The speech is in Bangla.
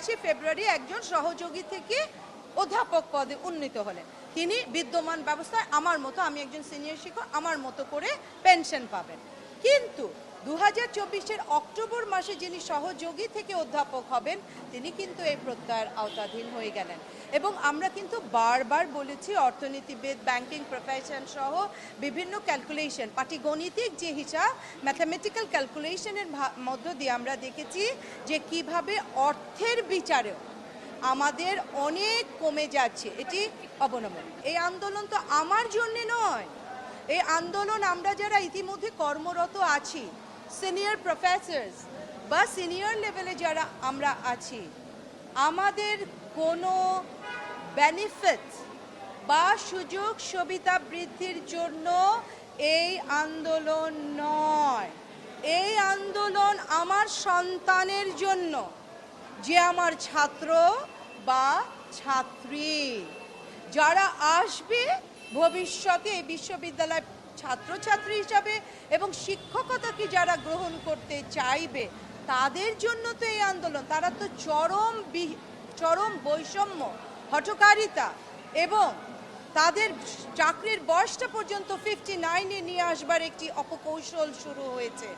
22শে ফেব্রুয়ারি একজন সহযোগী থেকে অধ্যাপক পদে উন্নীত হলেন। তিনি বিদ্যমান ব্যবস্থায় আমার মতো, আমি একজন সিনিয়র শিক্ষক, আমার মতো করে পেনশন পাবেন। কিন্তু 2024-এর অক্টোবর মাসে যিনি সহযোগী থেকে অধ্যাপক হবেন তিনি কিন্তু এই প্রত্যয়ের আওতাধীন হয়ে গেলেন। এবং আমরা কিন্তু বারবার বলেছি, অর্থনীতিবিদ, ব্যাংকিং প্রফেশন সহ বিভিন্ন ক্যালকুলেশন, পাটিগণিতিক যে হিসাব, ম্যাথামেটিক্যাল ক্যালকুলেশনের মধ্য দিয়ে আমরা দেখেছি যে কিভাবে অর্থের বিচারেও আমাদের অনেক কমে যাচ্ছে। এটি অবনমন। এই আন্দোলন তো আমার জন্যে নয়, এই আন্দোলন আমরা যারা ইতিমধ্যে কর্মরত আছি, সিনিয়র প্রফেসরস বা সিনিয়র লেভেলে যারা আমরা আছি, আমাদের কোনো বেনিফিট বা সুযোগ সুবিধা বৃদ্ধির জন্য এই আন্দোলন নয়। এই আন্দোলন আমার সন্তানের জন্য, যে আমার ছাত্র বা ছাত্রী যারা আসবে ভবিষ্যতে এই বিশ্ববিদ্যালয় ছাত্রছাত্রী হিসাবে এবং শিক্ষকতাকে যারা গ্রহণ করতে চাইবে তাদের জন্য তো এই আন্দোলন। তারা তো চরম বৈষম্য, হঠকারিতা এবং তাদের চাকরির বয়সটা পর্যন্ত 59-এ নিয়ে আসবার একটি অপকৌশল শুরু হয়েছে।